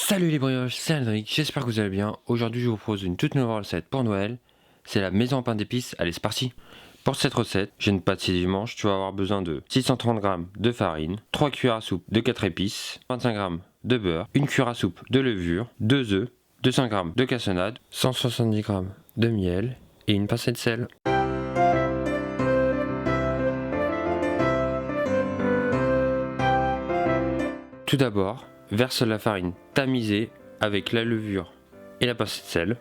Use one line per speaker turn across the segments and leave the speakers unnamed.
Salut les brioches, c'est Aldric, j'espère que vous allez bien. Aujourd'hui je vous propose une toute nouvelle recette pour Noël. C'est la maison en pain d'épices, allez c'est parti. Pour cette recette, j'ai une pâte 6 dimanche, tu vas avoir besoin de 630 g de farine, 3 cuillères à soupe de 4 épices, 25 g de beurre, 1 cuillère à soupe de levure, 2 œufs, 200 g de cassonade, 170 g de miel et une pincée de sel. Tout d'abord, verse la farine tamisée avec la levure et la pincée de sel.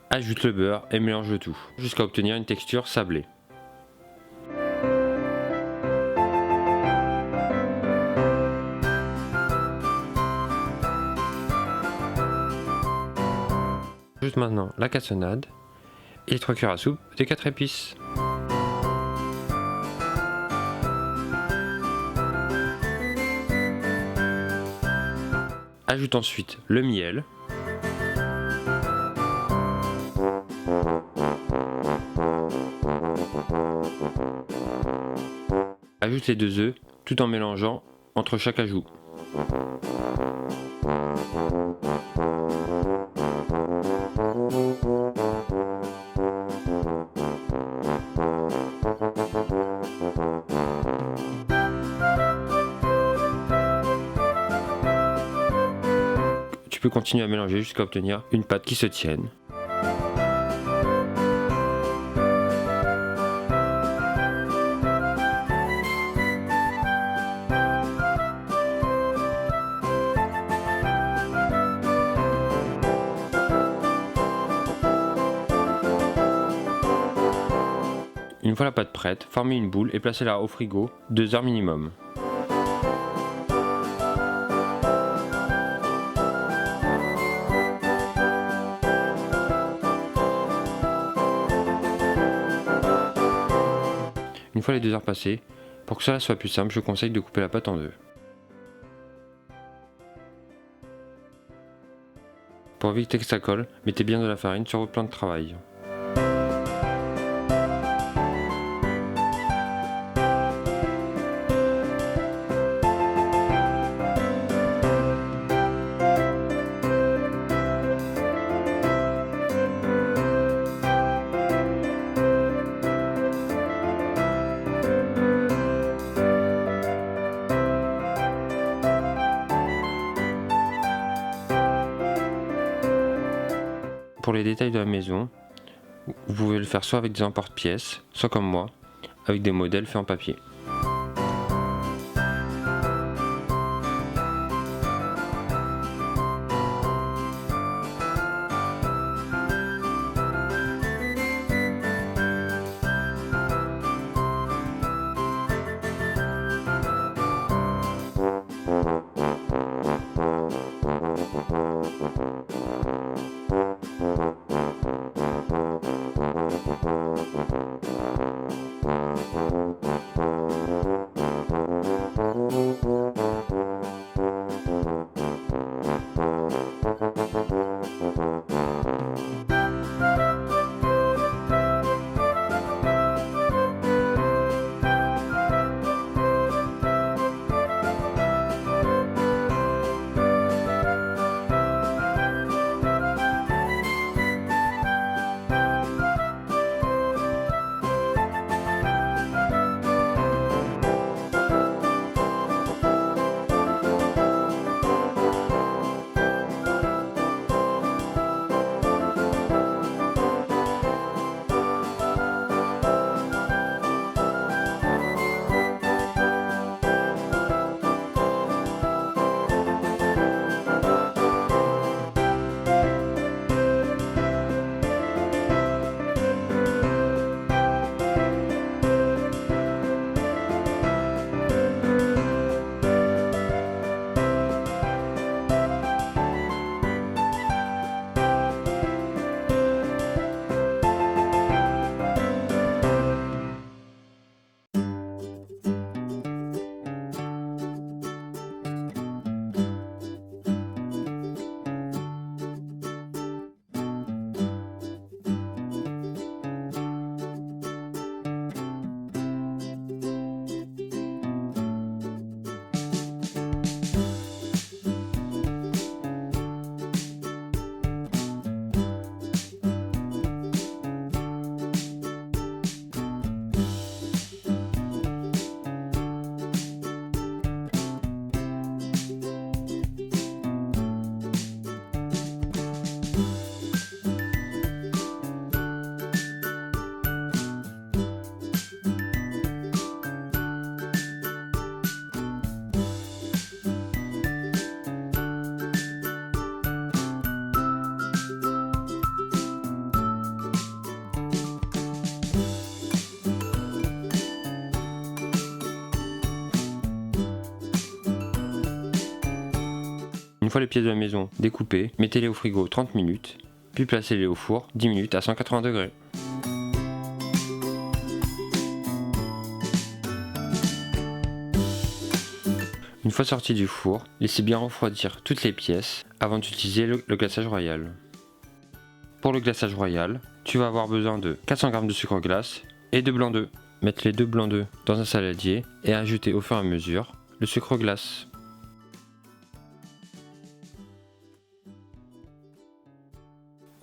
Ajoute le beurre et mélange le tout jusqu'à obtenir une texture sablée. Ajoute maintenant la cassonade et les 3 cuillères à soupe de 4 épices. Ajoute ensuite le miel. Ajoute les 2 œufs tout en mélangeant entre chaque ajout. Tu peux continuer à mélanger jusqu'à obtenir une pâte qui se tienne. Une fois la pâte prête, formez une boule et placez-la au frigo 2 heures minimum. Une fois les 2 heures passées, pour que cela soit plus simple, je conseille de couper la pâte en deux. Pour éviter que ça colle, mettez bien de la farine sur votre plan de travail. Pour les détails de la maison, vous pouvez le faire soit avec des emporte-pièces, soit comme moi, avec des modèles faits en papier. fois les pièces de la maison découpées, mettez-les au frigo 30 minutes, puis placez-les au four 10 minutes à 180 degrés. Une fois sorti du four, laissez bien refroidir toutes les pièces avant d'utiliser le glaçage royal. Pour le glaçage royal, tu vas avoir besoin de 400 g de sucre glace et de blanc d'œuf. Mettre les deux blancs d'œufs dans un saladier et ajouter au fur et à mesure le sucre glace.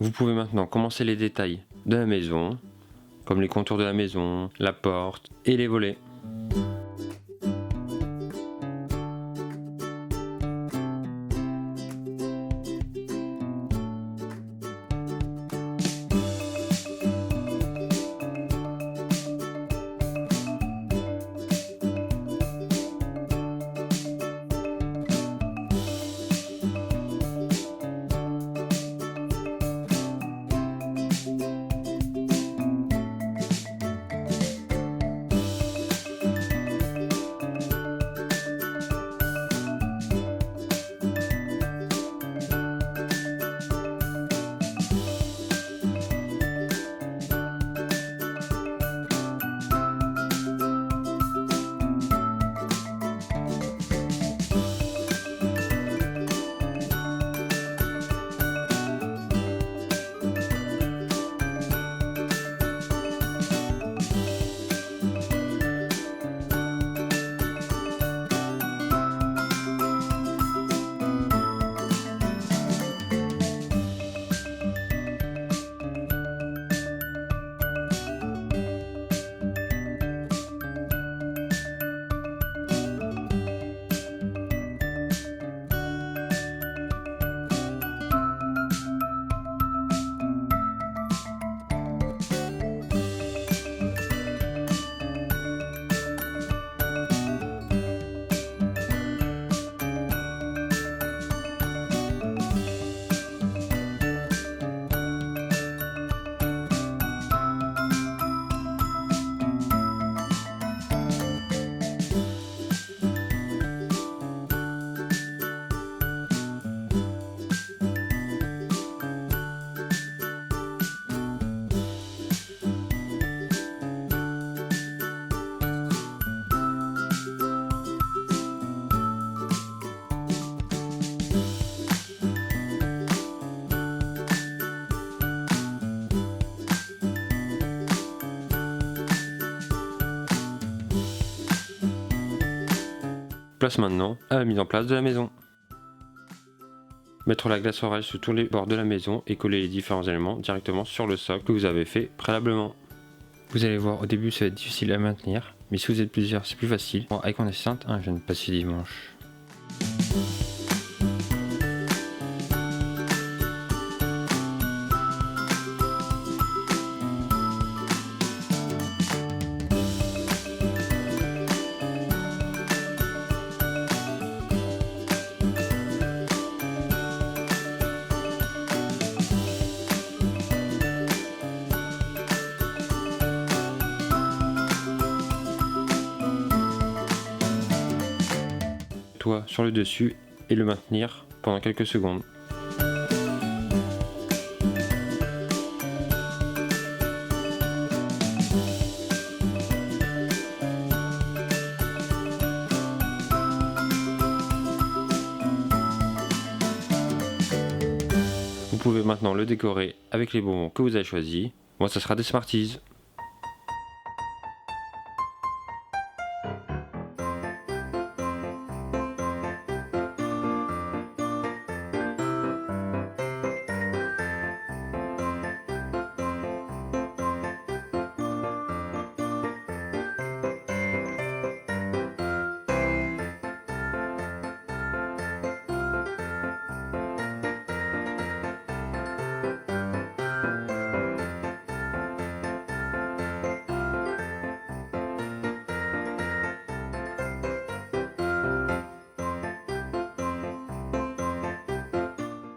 Vous pouvez maintenant commencer les détails de la maison, comme les contours de la maison, la porte et les volets. Place maintenant à la mise en place de la maison. Mettre la glace orale sur tous les bords de la maison et coller les différents éléments directement sur le socle que vous avez fait préalablement. Vous allez voir, au début ça va être difficile à maintenir, mais si vous êtes plusieurs c'est plus facile. Bon, avec mon assistante, je viens de passer dimanche. Toit sur le dessus et le maintenir pendant quelques secondes. Vous pouvez maintenant le décorer avec les bonbons que vous avez choisis. Moi ça sera des Smarties.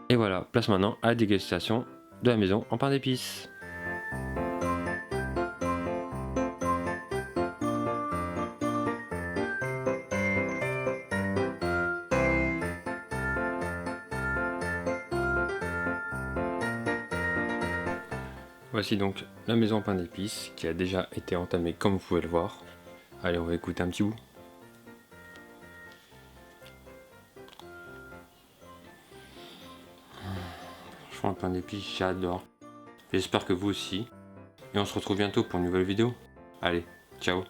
Et voilà, place maintenant à la dégustation de la maison en pain d'épices. Voici donc la maison en pain d'épices qui a déjà été entamée comme vous pouvez le voir. Allez, on va écouter un petit bout. Franchement, le pain d'épices, j'adore. J'espère que vous aussi. Et on se retrouve bientôt pour une nouvelle vidéo. Allez, ciao.